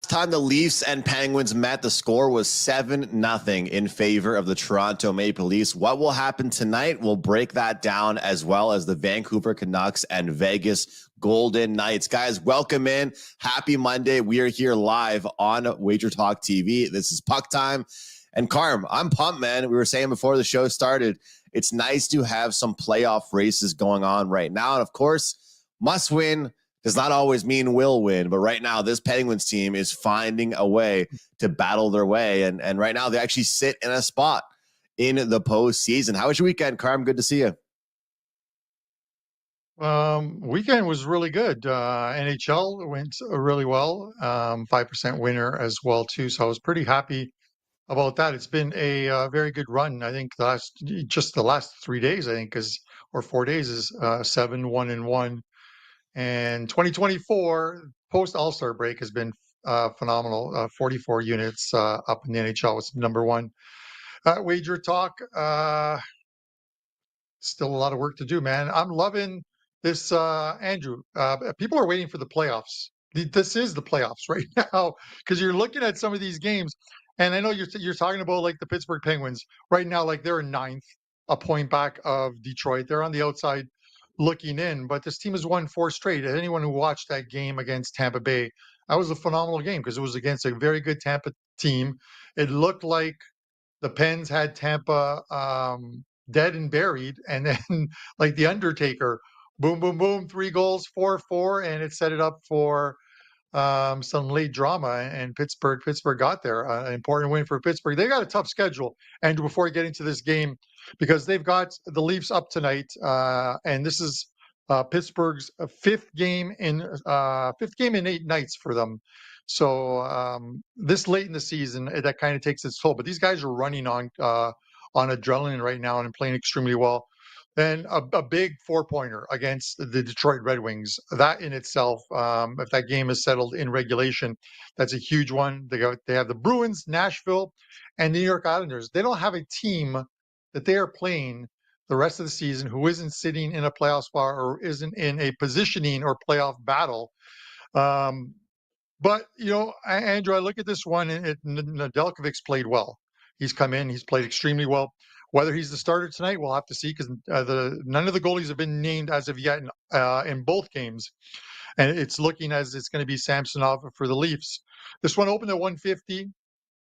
Time the Leafs and Penguins met, the score was 7-0 in favor of the Toronto Maple Leafs. What will happen tonight? We'll break that down, as well as the Vancouver Canucks and Vegas Golden Knights. Guys, welcome in. Happy Monday. We are here live on WagerTalk TV. This is Puck Time. And Carm, I'm pumped, man. We were saying before the show started, it's nice to have some playoff races going on right now. And of course, must win does not always mean will win, but right now this Penguins team is finding a way to battle their way. And right now they actually sit in a spot in the postseason. How was your weekend, Carm? Good to see you. Weekend was really good. NHL went really well. 5% winner as well too. So I was pretty happy about that. It's been a very good run. I think the last 3 days, or 4 days is 7-1-1. And 2024 post All-Star break has been phenomenal. 44 units up in the NHL was number one. WagerTalk, still a lot of work to do, man. I'm loving this, Andrew. People are waiting for the playoffs. This is the playoffs right now because you're looking at some of these games, and I know you're talking about like the Pittsburgh Penguins right now, like they're in ninth, a point back of Detroit. They're on the outside looking in, but this team has won 4 straight. Anyone who watched that game against Tampa Bay, that was a phenomenal game because it was against a very good Tampa team. It looked like the Pens had Tampa dead and buried, and then like the Undertaker, boom, boom, boom, 3 goals, 4-4, and it set it up for some late drama. And Pittsburgh got there. An important win for Pittsburgh. They got a tough schedule, and before we get into this game, because they've got the Leafs up tonight, and this is Pittsburgh's fifth game in 8 nights for them. So this late in the season, that kind of takes its toll. But these guys are running on adrenaline right now and playing extremely well. And a big 4-pointer against the Detroit Red Wings. That in itself, if that game is settled in regulation, that's a huge one. They have the Bruins, Nashville, and the New York Islanders. They don't have a team that they are playing the rest of the season who isn't sitting in a playoff spot or isn't in a positioning or playoff battle. But, Andrew, I look at this one, and Nedeljkovic's played well. He's come in, he's played extremely well. Whether he's the starter tonight, we'll have to see, because none of the goalies have been named as of yet in both games. And it's looking as it's going to be Samsonov for the Leafs. This one opened at 150,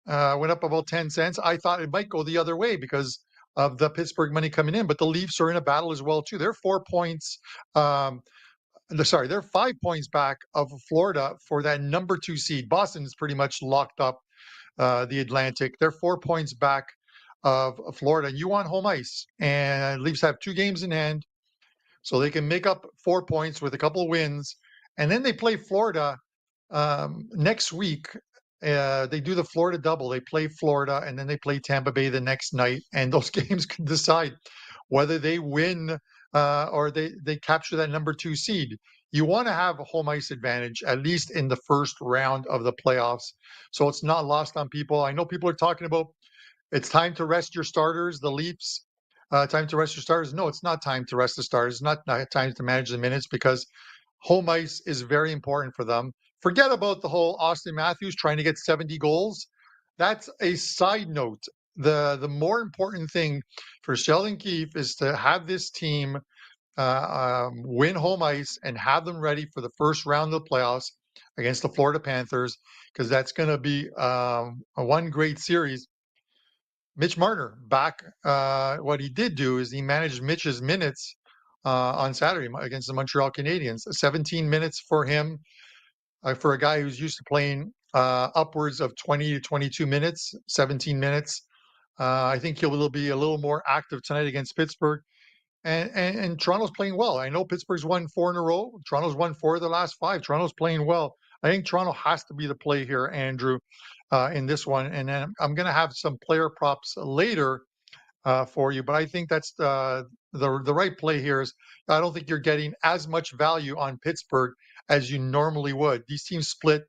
went up about 10 cents. I thought it might go the other way because of the Pittsburgh money coming in, but the Leafs are in a battle as well, too. They're 4 points. They're 5 points back of Florida for that number 2 seed. Boston is pretty much locked up the Atlantic. They're 4 points back of Florida. You want home ice, and Leafs have 2 games in hand, so they can make up 4 points with a couple of wins, and then they play Florida next week. They do the Florida double. They play Florida, and then they play Tampa Bay the next night, and those games can decide whether they win or they capture that number 2 seed. You want to have a home ice advantage, at least in the first round of the playoffs, so it's not lost on people. I know people are talking about it's time to rest your starters, the Leafs. Time to rest your starters. No, it's not time to rest the starters. It's not time to manage the minutes, because home ice is very important for them. Forget about the whole Austin Matthews trying to get 70 goals. That's a side note. The more important thing for Sheldon Keefe is to have this team win home ice and have them ready for the first round of the playoffs against the Florida Panthers, because that's going to be one great series. Mitch Marner back. What he did do is he managed Mitch's minutes on Saturday against the Montreal Canadiens. 17 minutes for him, for a guy who's used to playing upwards of 20 to 22 minutes, 17 minutes. I think he'll be a little more active tonight against Pittsburgh. And Toronto's playing well. I know Pittsburgh's won 4 in a row. Toronto's won 4 of the last 5. Toronto's playing well. I think Toronto has to be the play here, Andrew, in this one. And then I'm going to have some player props later for you. But I think that's the right play here. Is I don't think you're getting as much value on Pittsburgh as you normally would. These teams split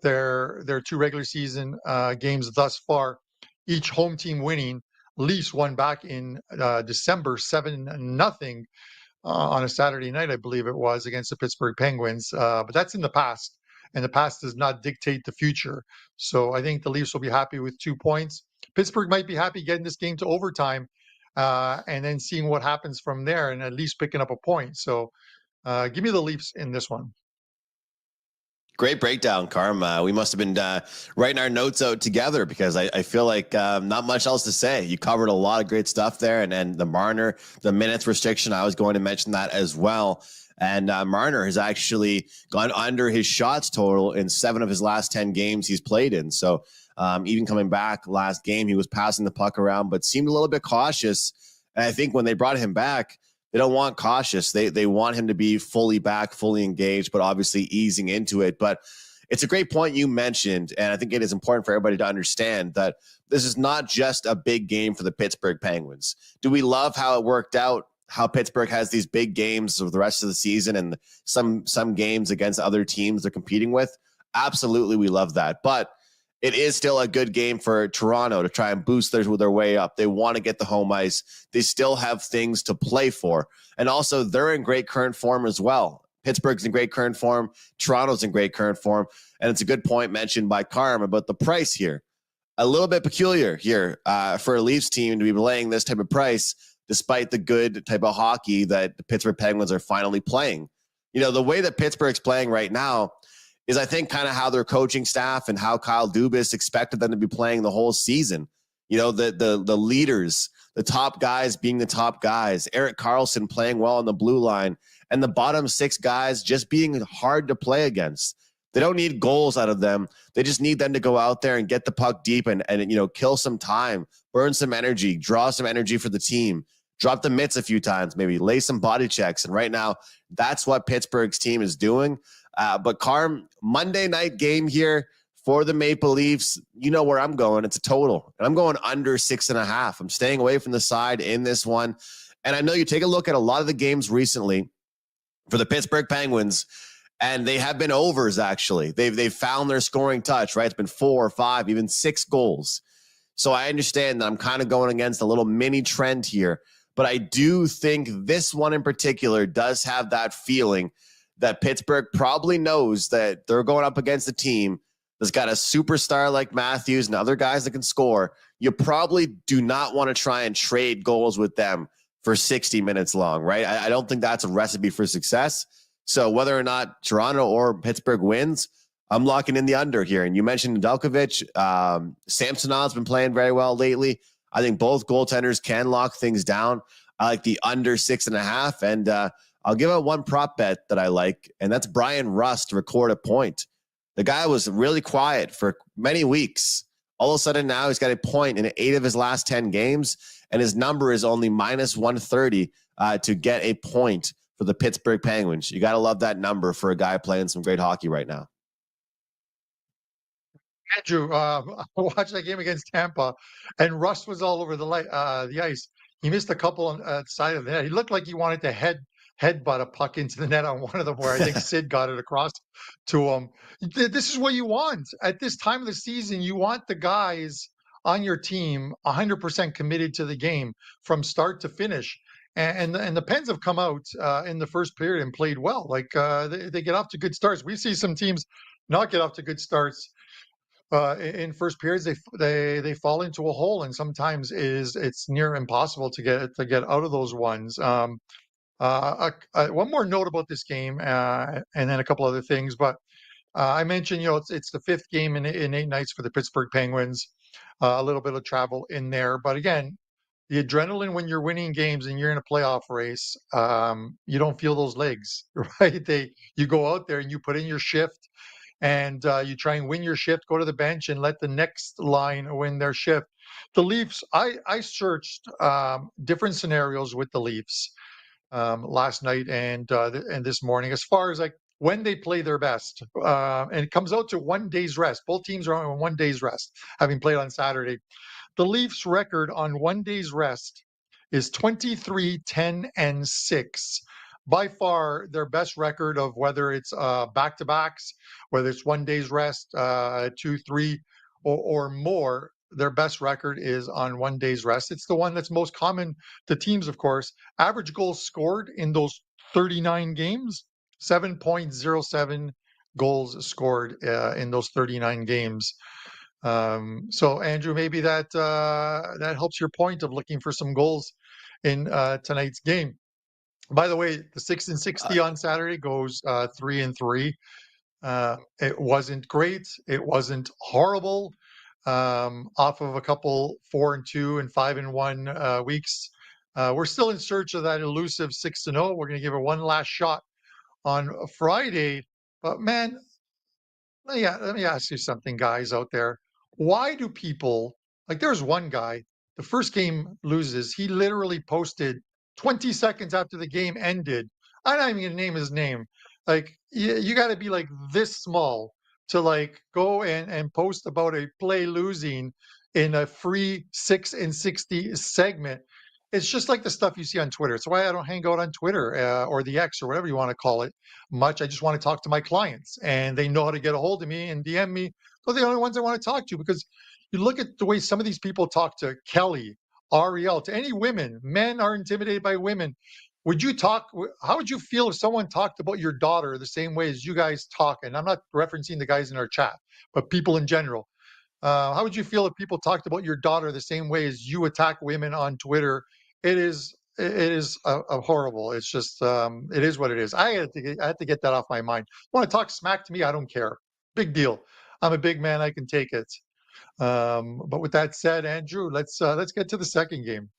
their 2 regular season games thus far, each home team winning. Leafs won back in December 7-0 on a Saturday night, I believe it was, against the Pittsburgh Penguins. But that's in the past. and the past does not dictate the future. So I think the Leafs will be happy with 2 points. Pittsburgh might be happy getting this game to overtime, and then seeing what happens from there, and at least picking up a point. So give me the Leafs in this one. Great breakdown, Carm. We must have been writing our notes out together because I feel like not much else to say. You covered a lot of great stuff there, and the Marner, the minutes restriction, I was going to mention that as well. And Marner has actually gone under his shots total in 7 of his last 10 games he's played in. So even coming back last game, he was passing the puck around, but seemed a little bit cautious. And I think when they brought him back, they don't want cautious. They want him to be fully back, fully engaged, but obviously easing into it. But it's a great point you mentioned, and I think it is important for everybody to understand that this is not just a big game for the Pittsburgh Penguins. Do we love how it worked out, how Pittsburgh has these big games of the rest of the season and some games against other teams they're competing with? Absolutely, we love that. But it is still a good game for Toronto to try and boost their way up. They want to get the home ice. They still have things to play for. And also, they're in great current form as well. Pittsburgh's in great current form. Toronto's in great current form. And it's a good point mentioned by Carm about the price here. A little bit peculiar here for a Leafs team to be laying this type of price despite the good type of hockey that the Pittsburgh Penguins are finally playing. You know, the way that Pittsburgh's playing right now is I think kind of how their coaching staff and how Kyle Dubas expected them to be playing the whole season. You know, the leaders, the top guys being the top guys, Erik Karlsson playing well on the blue line, and the bottom 6 guys just being hard to play against. They don't need goals out of them. They just need them to go out there and get the puck deep and you know, kill some time, burn some energy, draw some energy for the team, drop the mitts a few times, maybe lay some body checks. And right now, that's what Pittsburgh's team is doing. But Carm, Monday night game here for the Maple Leafs. You know where I'm going. It's a total. And I'm going under 6.5. I'm staying away from the side in this one. And I know you take a look at a lot of the games recently for the Pittsburgh Penguins, and they have been overs, actually. They've found their scoring touch, right? It's been 4 or 5, even 6 goals. So I understand that I'm kind of going against a little mini trend here. But I do think this one in particular does have that feeling that Pittsburgh probably knows that they're going up against a team that's got a superstar like Matthews and other guys that can score. You probably do not want to try and trade goals with them for 60 minutes long, right? I don't think that's a recipe for success. So whether or not Toronto or Pittsburgh wins, I'm locking in the under here. And you mentioned Nedeljkovic. Samsonov's been playing very well lately. I think both goaltenders can lock things down. I like the under 6.5. And I'll give out one prop bet that I like, and that's Brian Rust to record a point. The guy was really quiet for many weeks. All of a sudden now he's got a point in 8 of his last 10 games, and his number is only minus 130 to get a point for the Pittsburgh Penguins. You got to love that number for a guy playing some great hockey right now. Andrew, I watched that game against Tampa, and Rust was all over the ice. He missed a couple on the side of the net. He looked like he wanted to headbutt a puck into the net on one of them, where I think Sid got it across to him. This is what you want at this time of the season. You want the guys on your team 100% committed to the game from start to finish. And the Pens have come out in the first period and played well. Like they get off to good starts. We see some teams not get off to good starts in first periods. They fall into a hole, and sometimes it's near impossible to get out of those ones. One more note about this game, and then a couple other things. But I mentioned, it's the 5th game in 8 nights for the Pittsburgh Penguins. A little bit of travel in there, but again, the adrenaline when you're winning games and you're in a playoff race, you don't feel those legs, right? You go out there and you put in your shift, and you try and win your shift, go to the bench, and let the next line win their shift. The Leafs, I searched different scenarios with the Leafs last night and this morning, as far as like when they play their best, and it comes out to 1 day's rest. Both teams are on 1 day's rest, having played on Saturday. The Leafs' record on 1 day's rest is 23-10-6. By far their best record, of whether it's back-to-backs, whether it's 1 day's rest, 2, 3, or more. Their best record is on 1 day's rest. It's the one that's most common to teams, of course. Average goals scored in those 39 games, 7.07 goals scored in those 39 games. So Andrew, maybe that helps your point of looking for some goals in tonight's game. By the way, the 6 and 60 on Saturday goes 3-3. It wasn't great. It wasn't horrible. Off of a couple 4-2 and 5-1 weeks, we're still in search of that elusive 6-0. We're going to give it one last shot on Friday. But man, let me ask you something, guys out there. Why do people like? There's one guy. The first game loses. He literally posted 20 seconds after the game ended. I'm not even gonna name his name. Like you got to be like this small to like go and post about a play losing in a free 6 and 60 segment. It's just like the stuff you see on Twitter. It's why I don't hang out on Twitter or the X or whatever you want to call it much. I just want to talk to my clients, and they know how to get a hold of me and DM me. They're the only ones I want to talk to, because you look at the way some of these people talk to Kelly, Ariel, to any women. Men are intimidated by women. Would you talk? How would you feel if someone talked about your daughter the same way as you guys talk? And I'm not referencing the guys in our chat, but people in general. How would you feel if people talked about your daughter the same way as you attack women on Twitter? It is a horrible. It's just it is what it is. I had to get that off my mind. Want to talk smack to me? I don't care. Big deal. I'm a big man. I can take it. But with that said, Andrew, let's get to the second game.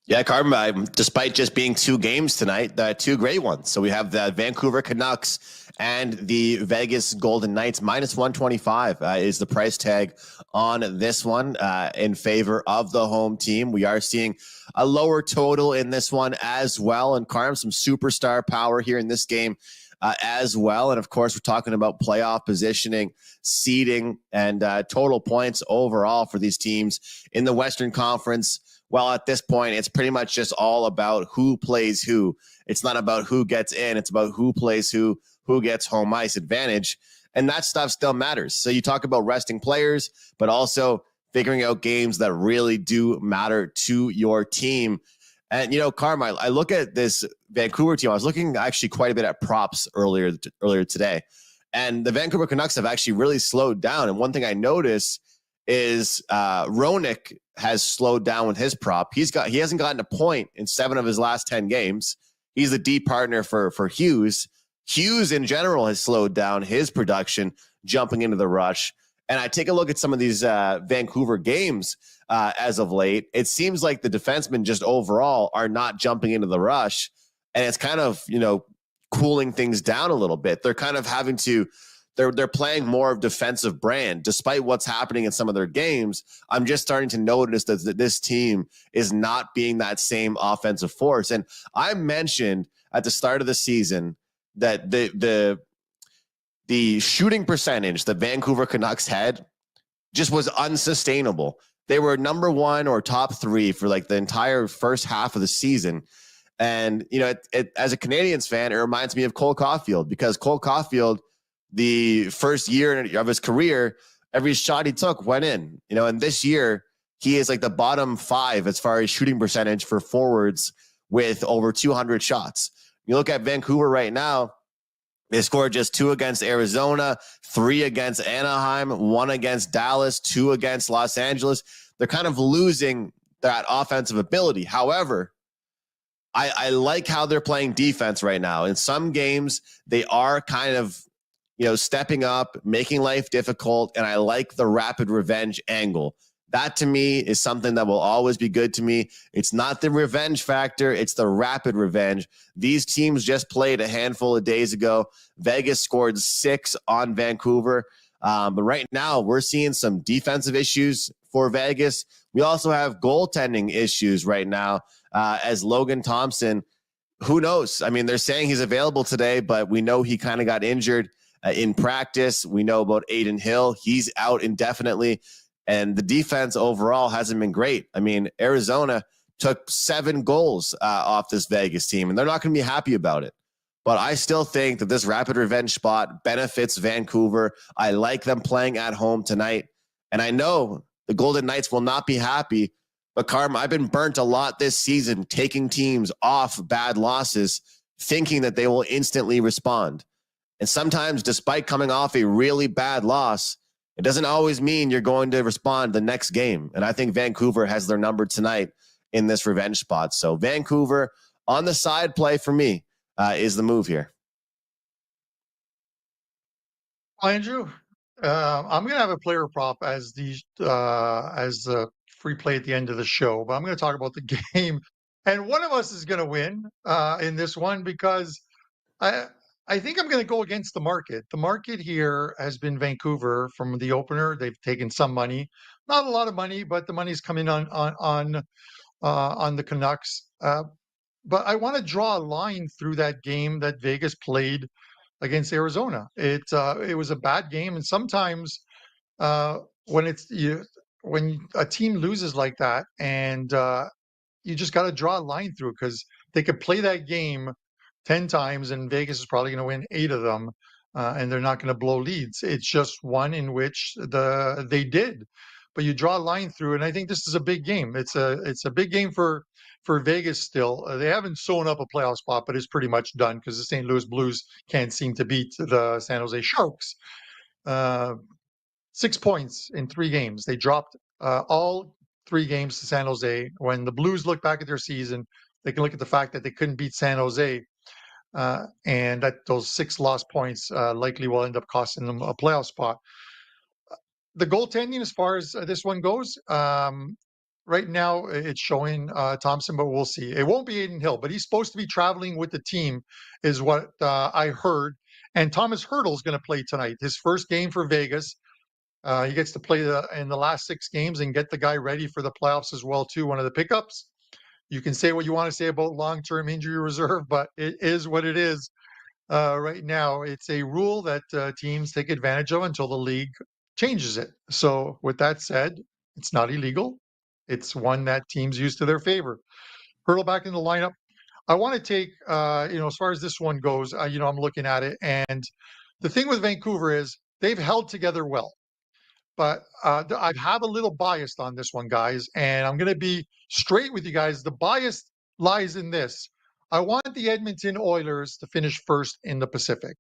Yeah, Carmine, despite just being two games tonight, two great ones. So we have the Vancouver Canucks and the Vegas Golden Knights. Minus 125 is the price tag on this one in favor of the home team. We are seeing a lower total in this one as well. And Carm, some superstar power here in this game as well. And of course, we're talking about playoff positioning, seeding, and total points overall for these teams in the Western Conference. Well, at this point, it's pretty much just all about who plays who. It's not about who gets in. It's about who plays who gets home ice advantage. And that stuff still matters. So you talk about resting players, but also figuring out games that really do matter to your team. And, you know, Carmine, I look at this Vancouver team. I was looking actually quite a bit at props earlier today. And the Vancouver Canucks have actually really slowed down. And one thing I noticed is Roenick has slowed down with his prop. He hasn't gotten a point in 7 of his last 10 games. He's the D partner for Hughes. Hughes in general has slowed down his production jumping into the rush. And I take a look at some of these Vancouver games as of late. It seems like the defensemen just overall are not jumping into the rush. And it's kind of, cooling things down a little bit. They're kind of having to They're playing more of defensive brand, despite what's happening in some of their games. I'm just starting to notice that this team is not being that same offensive force. And I mentioned at the start of the season that the shooting percentage that Vancouver Canucks had just was unsustainable. They were number 1 or top 3 for like the entire first half of the season. And, as a Canadiens fan, it reminds me of Cole Caulfield, because Cole Caulfield, the first year of his career, every shot he took went in, and this year he is like the bottom 5 as far as shooting percentage for forwards with over 200 shots. You look at Vancouver right now, they scored just 2 against Arizona, 3 against Anaheim, 1 against Dallas, 2 against Los Angeles. They're kind of losing that offensive ability. However, I like how they're playing defense right now. In some games, they are kind of stepping up, making life difficult, and I like the rapid revenge angle. That to me is something that will always be good to me. It's not the revenge factor, it's the rapid revenge. These teams just played a handful of days ago. Vegas scored 6 on Vancouver. But right now, we're seeing some defensive issues for Vegas. We also have goaltending issues right now as Logan Thompson, who knows? I mean, they're saying he's available today, but we know he kind of got injured in practice. We know about Aiden Hill. He's out indefinitely. And the defense overall hasn't been great. I mean, Arizona took 7 goals off this Vegas team, and they're not going to be happy about it. But I still think that this rapid revenge spot benefits Vancouver. I like them playing at home tonight. And I know the Golden Knights will not be happy. But, Carm, I've been burnt a lot this season taking teams off bad losses, thinking that they will instantly respond. And sometimes, despite coming off a really bad loss, it doesn't always mean you're going to respond the next game. And I think Vancouver has their number tonight in this revenge spot. So Vancouver on the side play for me is the move here. Andrew, I'm going to have a player prop as the free play at the end of the show, but I'm going to talk about the game, and one of us is going to win in this one because I I think I'm going to go against the market. The market here has been Vancouver from the opener. They've taken some money, not a lot of money, but the money's coming on the Canucks. But I want to draw a line through that game that Vegas played against Arizona. It was a bad game, and sometimes uh, when when a team loses like that, and you just got to draw a line through it because they could play that game 10 times, and Vegas is probably going to win 8 of them, and they're not going to blow leads. It's just one in which they did, but you draw a line through, and I think this is a big game. It's a big game for Vegas still. They haven't sewn up a playoff spot, but it's pretty much done because the St. Louis Blues can't seem to beat the San Jose Sharks. Uh, 6 points in 3 games. They dropped all 3 games to San Jose. When the Blues look back at their season, they can look at the fact that they couldn't beat San Jose, and that those 6 lost points likely will end up costing them a playoff spot. The goaltending, as far as this one goes, right now it's showing Thompson, but we'll see. It won't be Aiden Hill, but he's supposed to be traveling with the team, is what I heard. And Thomas Hertl is going to play tonight, his first game for Vegas. He gets to play in the last 6 games and get the guy ready for the playoffs as well too. One of the pickups. You can say what you want to say about long-term injury reserve, but it is what it is right now. It's a rule that teams take advantage of until the league changes it. So with that said, it's not illegal. It's one that teams use to their favor. Hurdle back in the lineup. I want to take, as far as this one goes, I'm looking at it. And the thing with Vancouver is they've held together well. But I have a little biased on this one, guys, and I'm going to be straight with you guys. The bias lies in this. I want the Edmonton Oilers to finish first in the Pacific.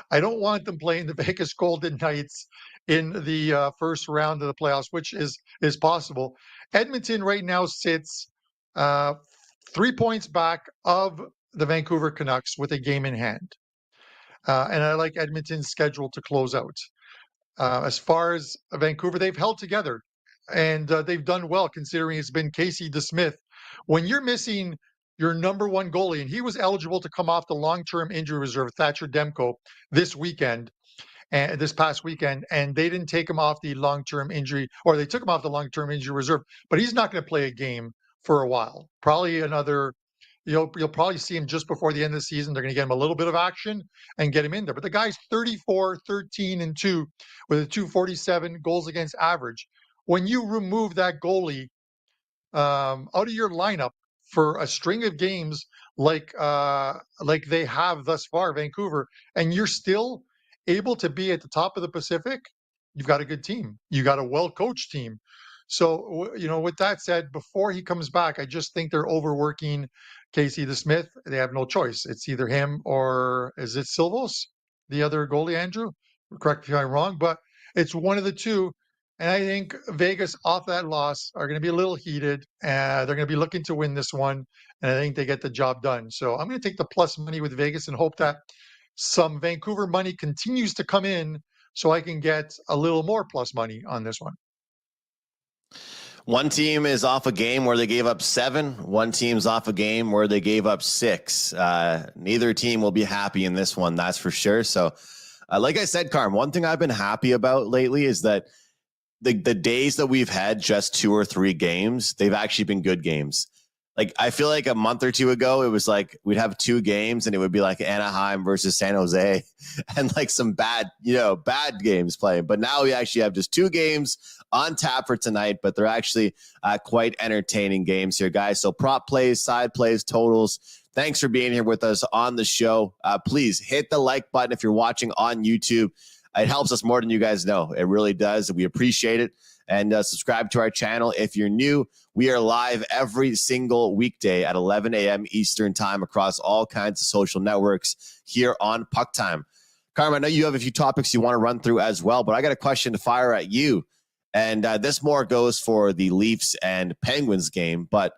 I don't want them playing the Vegas Golden Knights in the first round of the playoffs, which is possible. Edmonton right now sits 3 points back of the Vancouver Canucks with a game in hand. And I like Edmonton's schedule to close out. As far as Vancouver, they've held together, and they've done well considering it's been Casey DeSmith. When you're missing your number one goalie, and he was eligible to come off the long-term injury reserve, Thatcher Demko, this past weekend, and they didn't take him off the long-term injury, or they took him off the long-term injury reserve, but he's not going to play a game for a while. Probably another. You'll probably see him just before the end of the season. They're going to get him a little bit of action and get him in there. But the guy's 34, 13, and 2 with a 247 goals against average. When you remove that goalie out of your lineup for a string of games like they have thus far, Vancouver, and you're still able to be at the top of the Pacific, you've got a good team. You got a well-coached team. So, with that said, before he comes back, I just think they're overworking Casey DeSmith. They have no choice. It's either him or is it Silvos, the other goalie, Andrew? Correct me if I'm wrong, but it's one of the two. And I think Vegas, off that loss, are going to be a little heated. They're going to be looking to win this one, and I think they get the job done. So I'm going to take the plus money with Vegas and hope that some Vancouver money continues to come in so I can get a little more plus money on this one. One team is off a game where they gave up 7. One team's off a game where they gave up 6. Neither team will be happy in this one, that's for sure. So, like I said, Carm, one thing I've been happy about lately is that the days that we've had just 2 or 3 games, they've actually been good games. Like, I feel like a month or 2 ago, it was like we'd have 2 games and it would be like Anaheim versus San Jose and like some bad games playing. But now we actually have just 2 games on tap for tonight, but they're actually quite entertaining games here, guys. So prop plays, side plays, totals. Thanks for being here with us on the show. Please hit the like button if you're watching on YouTube. It helps us more than you guys know. It really does. We appreciate it. And subscribe to our channel if you're new. We are live every single weekday at 11 a.m. Eastern time across all kinds of social networks here on PuckTime. Carmine, I know you have a few topics you want to run through as well, but I got a question to fire at you. And this more goes for the Leafs and Penguins game. But,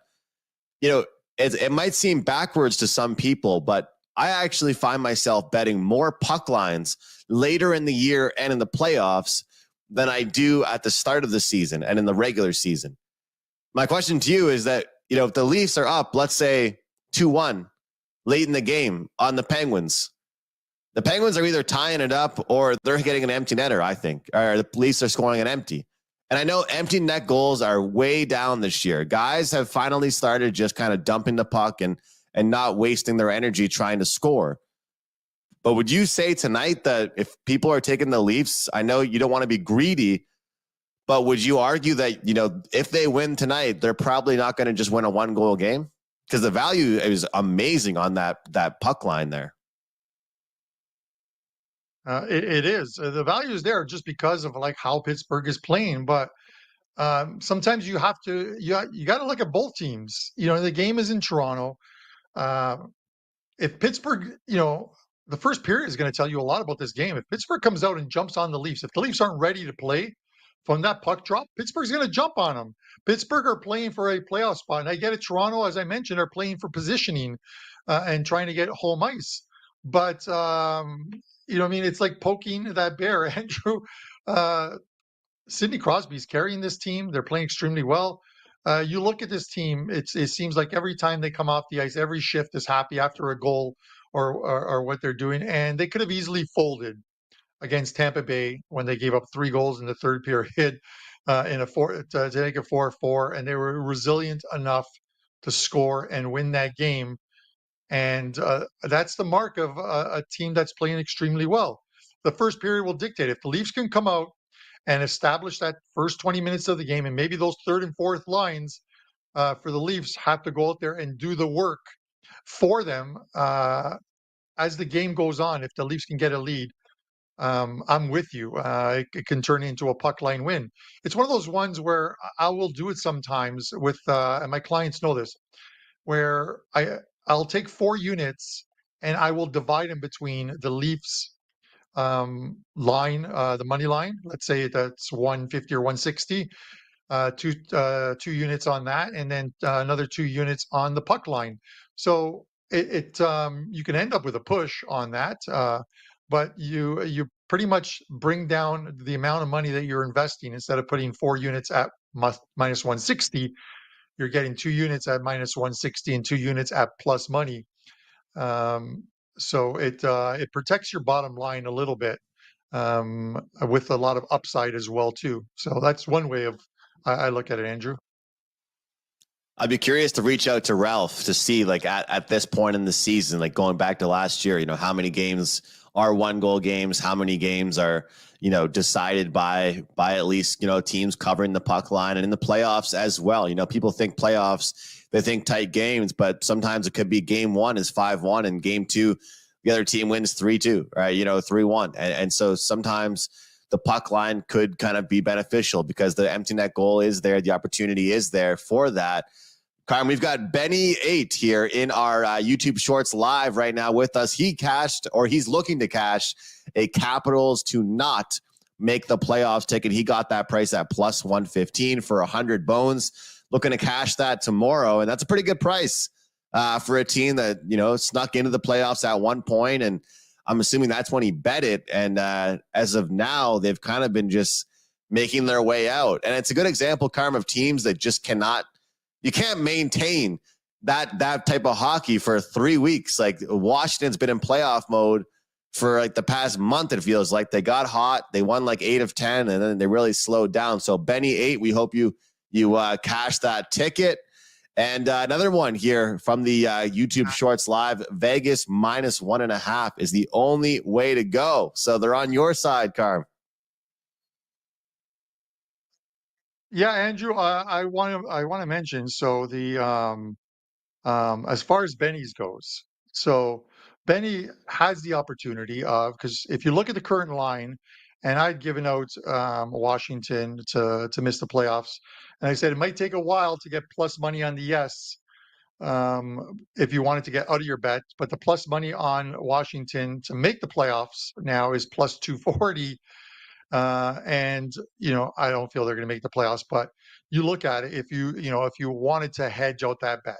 it might seem backwards to some people, but I actually find myself betting more puck lines later in the year and in the playoffs than I do at the start of the season and in the regular season. My question to you is that, if the Leafs are up, let's say 2-1 late in the game on the Penguins are either tying it up or they're getting an empty netter, I think, or the Leafs are scoring an empty. And I know empty net goals are way down this year. Guys have finally started just kind of dumping the puck and not wasting their energy trying to score. But would you say tonight that if people are taking the Leafs, I know you don't want to be greedy, but would you argue that, if they win tonight, they're probably not going to just win a 1-goal game? Because the value is amazing on that puck line there. It is. The value is there just because of like how Pittsburgh is playing. But sometimes you have to, you got to look at both teams. The game is in Toronto. If Pittsburgh, the first period is going to tell you a lot about this game. If Pittsburgh comes out and jumps on the Leafs, if the Leafs aren't ready to play from that puck drop, Pittsburgh's going to jump on them. Pittsburgh are playing for a playoff spot. And I get it. Toronto, as I mentioned, are playing for positioning and trying to get home ice. But, it's like poking that bear, Andrew. Sidney Crosby's carrying this team. They're playing extremely well. You look at this team, it seems like every time they come off the ice, every shift is happy after a goal or what they're doing. And they could have easily folded against Tampa Bay when they gave up 3 goals in the third period to take a 4-4. And they were resilient enough to score and win that game. And that's the mark of a team that's playing extremely well. The first period will dictate. If the Leafs can come out and establish that first 20 minutes of the game, and maybe those third and fourth lines for the Leafs have to go out there and do the work for them as the game goes on. If the Leafs can get a lead, I'm with you. It can turn into a puck line win. It's one of those ones where I will do it sometimes with, and my clients know this, where I'll take 4 units and I will divide them between the Leafs line, the money line. Let's say that's 150 or 160. Two units on that, and then another 2 units on the puck line. So you can end up with a push on that, but you pretty much bring down the amount of money that you're investing. Instead of putting 4 units at minus 160, you're getting 2 units at minus 160 and 2 units at plus money. So it protects your bottom line a little bit with a lot of upside as well too. So that's one way of I look at it, Andrew. I'd be curious to reach out to Ralph to see, like, at this point in the season, like going back to last year, how many games are 1-goal games, how many games are, decided by at least, teams covering the puck line, and in the playoffs as well. People think playoffs, they think tight games, but sometimes it could be game 1 is 5-1 and game 2, the other team wins 3-2, right? 3-1. And so sometimes the puck line could kind of be beneficial because the empty net goal is there. The opportunity is there for that. Carm, we've got Benny 8 here in our YouTube Shorts live right now with us. He's looking to cash a Capitals to not make the playoffs ticket. He got that price at plus 115 for 100 bones. Looking to cash that tomorrow, and that's a pretty good price for a team that snuck into the playoffs at one point, and I'm assuming that's when he bet it. And as of now, they've kind of been just making their way out. And it's a good example, Carm, of teams that just you can't maintain that type of hockey for 3 weeks. Like Washington's been in playoff mode for like the past month. It feels like they got hot. They won like 8 of 10 and then they really slowed down. So Benny 8, we hope you cash that ticket. And another one here from the YouTube Shorts Live, Vegas minus 1.5 is the only way to go. So they're on your side, Carm. Yeah, Andrew, I want to mention, so the as far as Benny's goes, so Benny has the opportunity of, because if you look at the current line, and I'd given out Washington to miss the playoffs, and I said it might take a while to get plus money on the yes. if you wanted to get out of your bet. But the plus money on Washington to make the playoffs now is plus 240. And I don't feel they're going to make the playoffs, but you look at it, if you wanted to hedge out that bet,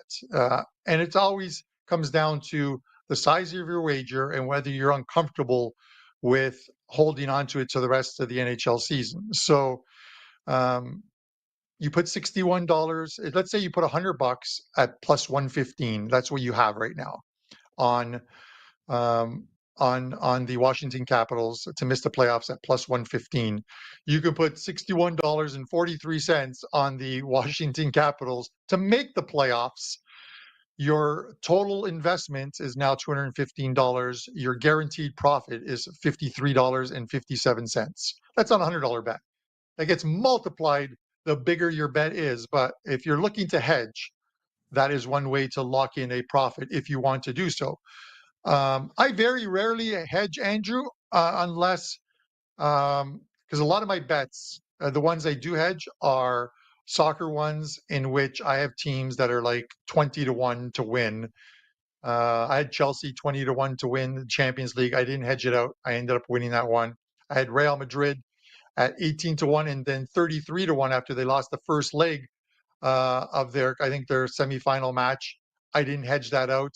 and it always comes down to the size of your wager and whether you're uncomfortable with holding on to it to the rest of the NHL season. So um, you put $61. Let's say you put $100 at plus 115. That's what you have right now on um, on the Washington Capitals to miss the playoffs at plus 115. You could put $61.43 on the Washington Capitals to make the playoffs. Your total investment is now $215. Your guaranteed profit is $53.57. That's on a $100 bet. That gets multiplied the bigger your bet is. But if you're looking to hedge, that is one way to lock in a profit if you want to do so. I very rarely hedge, Andrew, unless because a lot of my bets, the ones I do hedge, are soccer ones in which I have teams that are like 20 to 1 to win. I had Chelsea 20 to 1 to win the Champions League. I didn't hedge it out. I ended up winning that one. I had Real Madrid at 18 to 1 and then 33 to 1 after they lost the first leg of their semifinal match. I didn't hedge that out.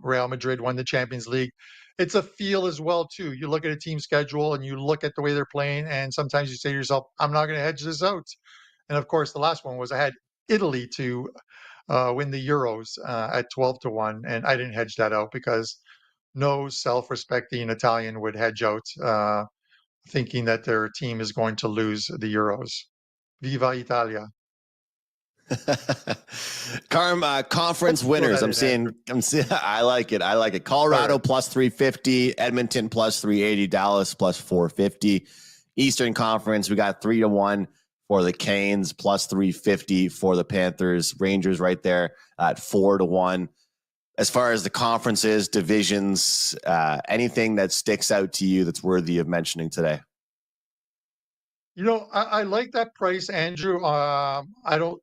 Real Madrid won the Champions League. It's a feel as well too. You look at a team schedule and you look at the way they're playing, and sometimes you say to yourself, "I'm not going to hedge this out." And of course, the last one was I had Italy to win the Euros at 12 to 1, and I didn't hedge that out because no self-respecting Italian would hedge out, thinking that their team is going to lose the Euros. Viva Italia! Conference winners. I'm seeing. I like it. Colorado plus 350, Edmonton plus 380, Dallas plus 450. Eastern Conference, we got 3-1 for the Canes, plus 350 for the Panthers. Rangers right there at 4-1. As far as the conferences, divisions, anything that sticks out to you that's worthy of mentioning today? I like that price, Andrew. I don't.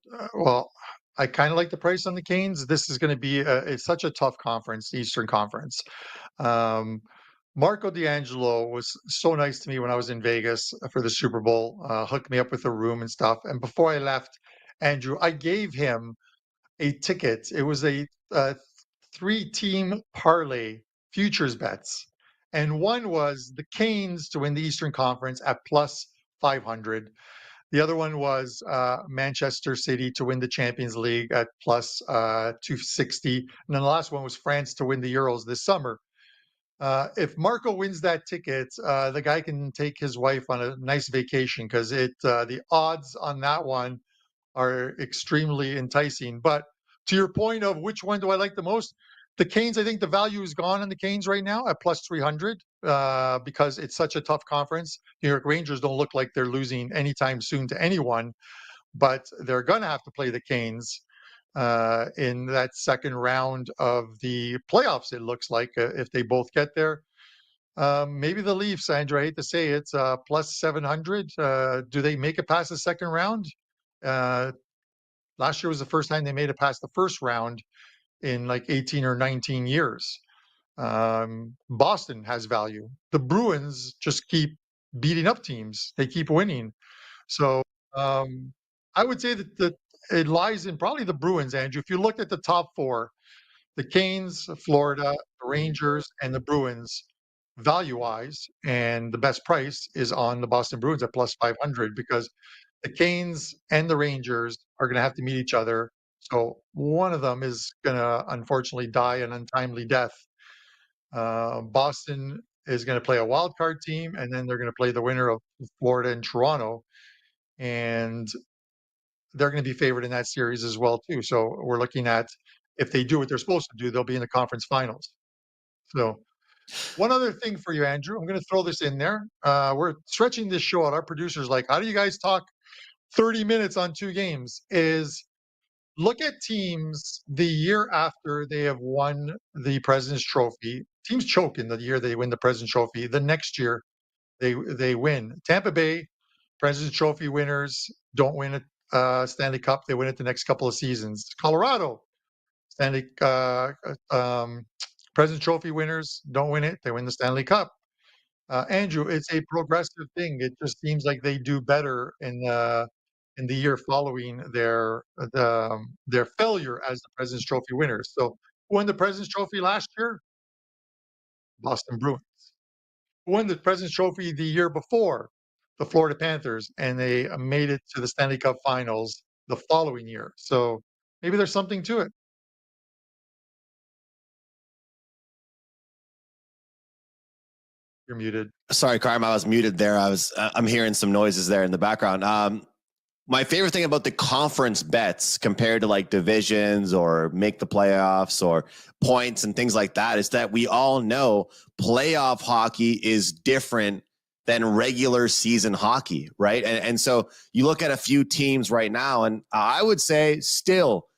I kind of like the price on the Canes. This is going to be it's such a tough conference, the Eastern Conference. Um, Marco D'Angelo was so nice to me when I was in Vegas for the Super Bowl. Hooked me up with a room and stuff. And before I left, Andrew, I gave him a ticket. It was a 3-team parlay futures bets, and one was the Canes to win the Eastern Conference at plus 500. The other one was Manchester City to win the Champions League at plus 260. And then the last one was France to win the Euros this summer. If Marco wins that ticket, the guy can take his wife on a nice vacation because the odds on that one are extremely enticing. But to your point of which one do I like the most, the Canes, I think the value is gone on the Canes right now at plus 300 because it's such a tough conference. New York Rangers don't look like they're losing anytime soon to anyone, but they're going to have to play the Canes in that second round of the playoffs, it looks like, if they both get there. Maybe the Leafs, Andrew, I hate to say it's plus 700. Do they make it past the second round? Last year was the first time they made it past the first round in like 18 or 19 years. Boston has value. The Bruins just keep beating up teams. They keep winning. So I would say that it lies in probably the Bruins, Andrew. If you look at the top four, the Canes, Florida, the Rangers, and the Bruins, value-wise, and the best price is on the Boston Bruins at plus 500 because the Canes and the Rangers are going to have to meet each other. So one of them is going to unfortunately die an untimely death. Boston is going to play a wild card team, and then they're going to play the winner of Florida and Toronto, and they're going to be favored in that series as well too. So we're looking at if they do what they're supposed to do, they'll be in the conference finals. So one other thing for you, Andrew, I'm going to throw this in there. We're stretching this show out. Our producer's like, how do you guys talk 30 minutes on 2 games? Is look at teams the year after they have won the President's Trophy. Teams choke in the year they win the President's Trophy. The next year they win. Tampa Bay, President's Trophy winners, don't win a Stanley Cup. They win it the next couple of seasons. Colorado, Stanley President's Trophy winners don't win it; they win the Stanley Cup. Andrew, it's a progressive thing. It just seems like they do better in the year following their failure as the President's Trophy winners. So, who won the President's Trophy last year? Boston Bruins. Who won the President's Trophy the year before? The Florida Panthers, and they made it to the Stanley Cup Finals the following year. So maybe there's something to it. You're muted. Sorry, Carmine, I was muted there. I'm hearing some noises there in the background. My favorite thing about the conference bets compared to like divisions or make the playoffs or points and things like that is that we all know playoff hockey is different than regular season hockey, right? And so you look at a few teams right now, and I would say still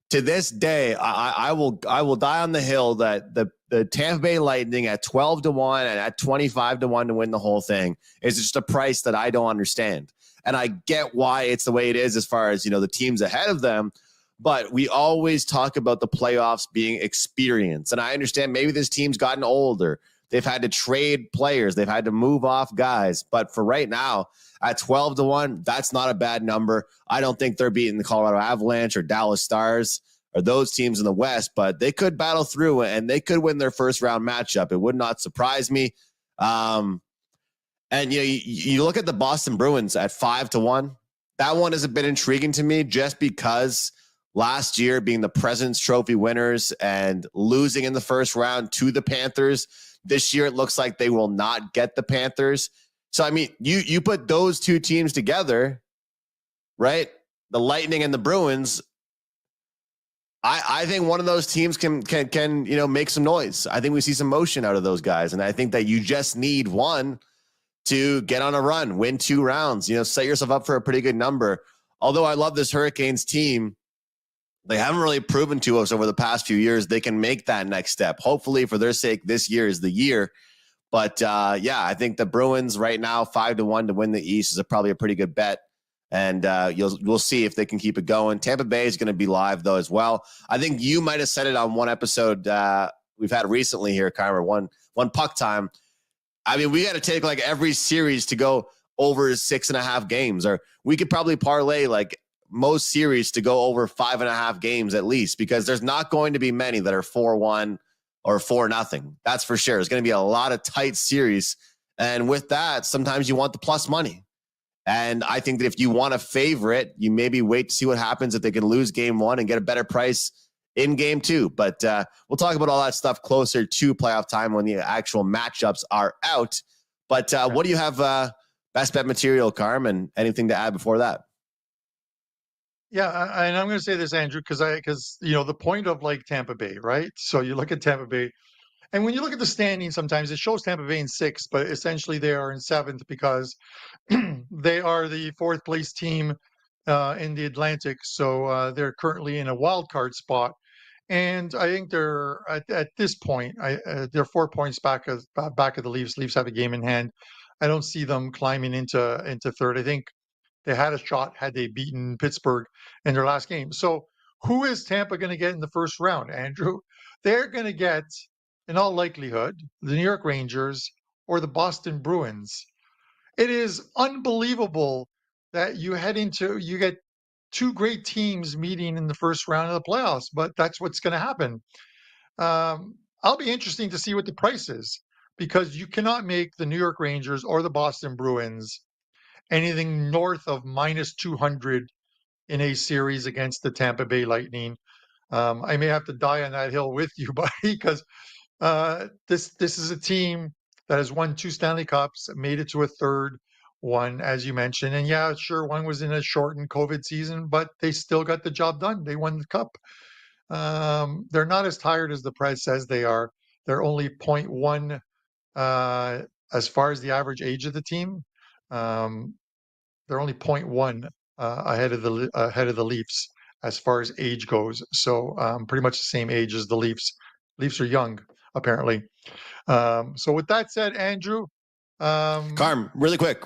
to this day, I will die on the hill that the Tampa Bay Lightning at 12-1 and at 25-1 to win the whole thing is just a price that I don't understand. And I get why it's the way it is as far as, the teams ahead of them. But we always talk about the playoffs being experience. And I understand maybe this team's gotten older. They've had to trade players. They've had to move off guys. But for right now, at 12-1, that's not a bad number. I don't think they're beating the Colorado Avalanche or Dallas Stars or those teams in the West, but they could battle through and they could win their first round matchup. It would not surprise me. And you look at the Boston Bruins at 5-1. That one has been intriguing to me just because last year being the President's Trophy winners and losing in the first round to the Panthers. This year it looks like they will not get the Panthers. So I mean, you put those two teams together, right? The Lightning and the Bruins. I think one of those teams can make some noise. I think we see some motion out of those guys, and I think that you just need one to get on a run, win 2 rounds, set yourself up for a pretty good number. Although I love this Hurricanes team, they haven't really proven to us over the past few years they can make that next step. Hopefully, for their sake, this year is the year. But I think the Bruins right now 5-1 to win the East is probably a pretty good bet. And we'll see if they can keep it going. Tampa Bay is going to be live though as well. I think you might have said it on one episode we've had recently here, Carmine. One puck time. I mean, we got to take like every series to go over 6.5 games, or we could probably parlay like most series to go over 5.5 games at least, because there's not going to be many that are 4-1 or 4-0. That's for sure. It's going to be a lot of tight series. And with that, sometimes you want the plus money. And I think that if you want a favorite, you maybe wait to see what happens if they can lose game 1 and get a better price in game 2. But we'll talk about all that stuff closer to playoff time when the actual matchups are out. But what do you have best bet material, Carm, and anything to add before that? Yeah, and I'm going to say this, Andrew, because the point of like Tampa Bay, right? So you look at Tampa Bay, and when you look at the standing, sometimes it shows Tampa Bay in 6th, but essentially they are in 7th because they are the 4th place team in the Atlantic. So they're currently in a wild card spot. And I think they're at this point, they're 4 points back of the Leafs. Leafs have a game in hand. I don't see them climbing into third. I think they had a shot had they beaten Pittsburgh in their last game. So who is Tampa going to get in the first round, Andrew? They're going to get, in all likelihood, the New York Rangers or the Boston Bruins. It is unbelievable that you get 2 great teams meeting in the first round of the playoffs, but that's what's going to happen. I'll be interesting to see what the price is, because you cannot make the New York Rangers or the Boston Bruins anything north of minus 200 in a series against the Tampa Bay Lightning. I may have to die on that hill with you, buddy, because this is a team that has won 2 Stanley Cups, made it to a third one, as you mentioned. And yeah, sure, one was in a shortened COVID season, but they still got the job done. They won the cup. They're not as tired as the price says they are. They're only 0.1 as far as the average age of the team. They're only 0.1 ahead of the Leafs as far as age goes. So pretty much the same age as the Leafs. Leafs are young, apparently. So with that said, Andrew, Carm, really quick.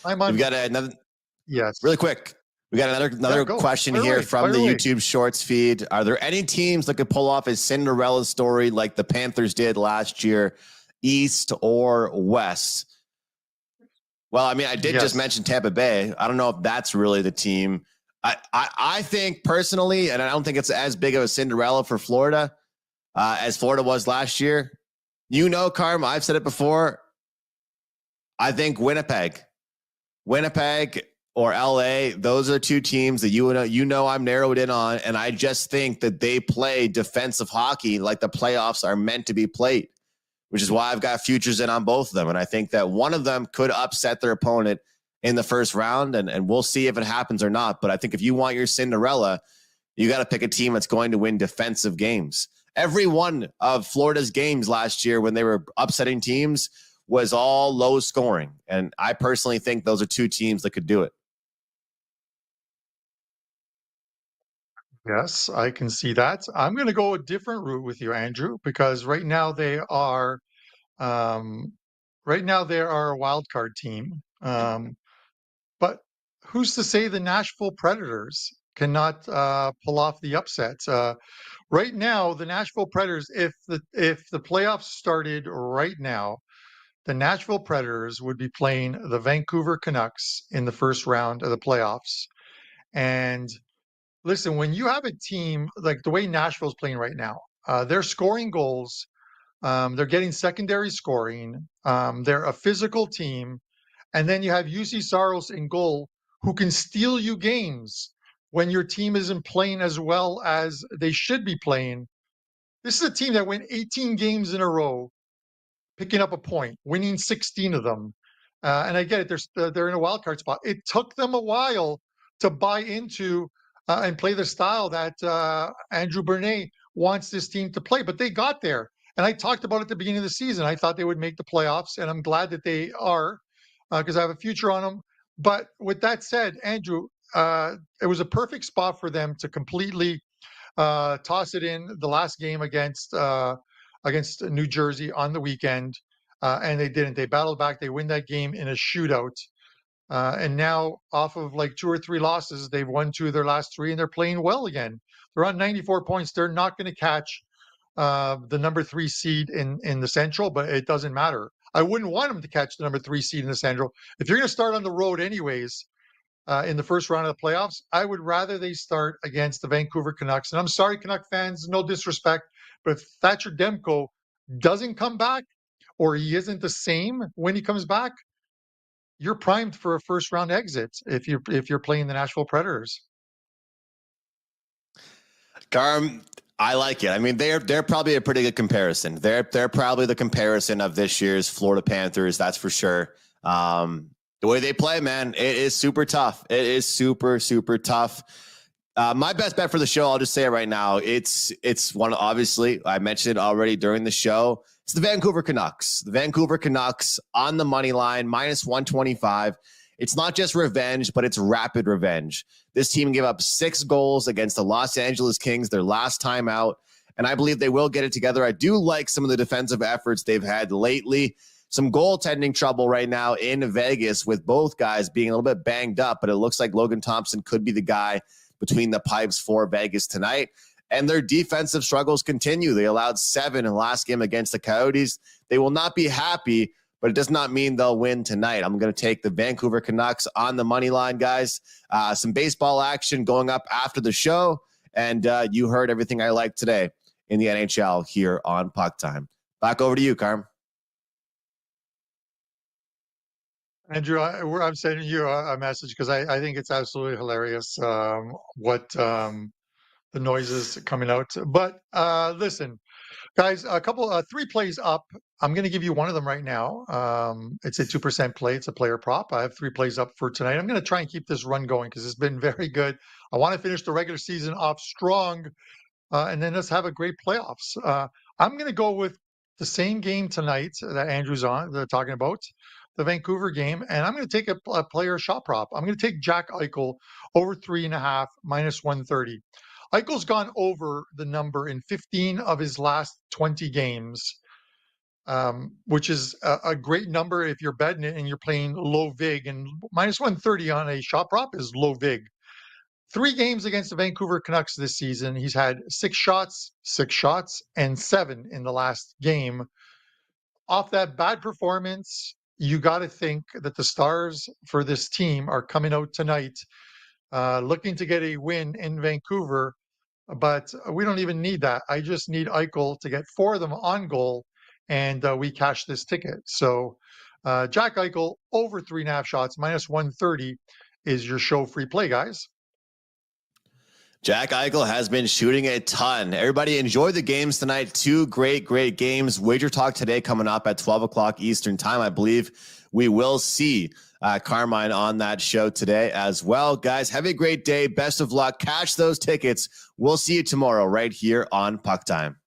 I'm on. We've got another. Yes. Really quick. We got another question here from the YouTube Shorts feed. Are there any teams that could pull off a Cinderella story like the Panthers did last year, East or West? Well, I mean, I did just mention Tampa Bay. I don't know if that's really the team. I think personally, and I don't think it's as big of a Cinderella for Florida as Florida was last year. You know, Carm, I've said it before. I think Winnipeg or LA, those are two teams that you know I'm narrowed in on, and I just think that they play defensive hockey like the playoffs are meant to be played, which is why I've got futures in on both of them. And I think that one of them could upset their opponent in the first round, and we'll see if it happens or not. But I think if you want your Cinderella, you got to pick a team that's going to win defensive games. Every one of Florida's games last year when they were upsetting teams was all low scoring. And I personally think those are two teams that could do it. Yes, I can see that. I'm going to go a different route with you, Andrew, because right now they are a wild card team. But who's to say the Nashville Predators cannot pull off the upsets? Right now, the Nashville Predators, if the playoffs started right now, the Nashville Predators would be playing the Vancouver Canucks in the first round of the playoffs. And listen, when you have a team like the way Nashville's playing right now, they're scoring goals. They're getting secondary scoring. They're a physical team. And then you have UC Saros in goal who can steal you games when your team isn't playing as well as they should be playing. This is a team that went 18 games in a row, picking up a point, winning 16 of them. And I get it, they're in a wild card spot. It took them a while to buy into and play the style that Andrew Bernay wants this team to play, but they got there. And I talked about it at the beginning of the season. I thought they would make the playoffs, and I'm glad that they are because I have a future on them. But with that said, Andrew, it was a perfect spot for them to completely toss it in the last game against New Jersey on the weekend, and they didn't. They battled back. They win that game in a shootout. And now, off of like 2 or 3 losses, they've won 2 of their last 3, and they're playing well again. They're on 94 points. They're not going to catch the number 3 seed in the Central, but it doesn't matter. I wouldn't want them to catch the number 3 seed in the Central. If you're going to start on the road anyways, in the first round of the playoffs, I would rather they start against the Vancouver Canucks. And I'm sorry, Canuck fans, no disrespect, but if Thatcher Demko doesn't come back or he isn't the same when he comes back, you're primed for a first round exit if you're playing the Nashville Predators. Garm, I like it. I mean, they're probably a pretty good comparison. They're probably the comparison of this year's Florida Panthers, that's for sure. The way they play, man, it is super tough. It is super, super tough. My best bet for the show, I'll just say it right now. It's one, obviously, I mentioned it already during the show. It's the Vancouver Canucks. The Vancouver Canucks on the money line, -125. It's not just revenge, but it's rapid revenge. This team gave up 6 goals against the Los Angeles Kings their last time out, and I believe they will get it together. I do like some of the defensive efforts they've had lately. Some goaltending trouble right now in Vegas with both guys being a little bit banged up, but it looks like Logan Thompson could be the guy between the pipes for Vegas tonight. And their defensive struggles continue. They allowed 7 in the last game against the Coyotes. They will not be happy, but it does not mean they'll win tonight. I'm going to take the Vancouver Canucks on the money line, guys. Some baseball action going up after the show. And you heard everything I like today in the NHL here on PuckTime. Back over to you, Carm. Andrew, I'm sending you a message because I think it's absolutely hilarious what the noises coming out. But listen, guys, a couple, 3 plays up. I'm going to give you one of them right now. It's a 2% play. It's a player prop. I have 3 plays up for tonight. I'm going to try and keep this run going because it's been very good. I want to finish the regular season off strong, and then let's have a great playoffs. I'm going to go with the same game tonight that Andrew's talking about, the Vancouver game, and I'm going to take a player shot prop. I'm going to take Jack Eichel over 3.5 -130. Eichel's gone over the number in 15 of his last 20 games, which is a great number if you're betting it and you're playing low vig. And -130 on a shot prop is low vig. 3 games against the Vancouver Canucks this season. He's had 6 shots, and 7 in the last game. Off that bad performance, you got to think that the stars for this team are coming out tonight looking to get a win in Vancouver, but we don't even need that. I just need Eichel to get 4 of them on goal, and we cash this ticket. So Jack Eichel over 3.5 shots, minus 130 is your show free play, guys. Jack Eichel has been shooting a ton. Everybody enjoy the games tonight. 2 great games. Wager Talk today coming up at 12 o'clock Eastern time. I believe we will see Carmine on that show today as well. Guys, have a great day. Best of luck. Cash those tickets. We'll see you tomorrow right here on Puck Time.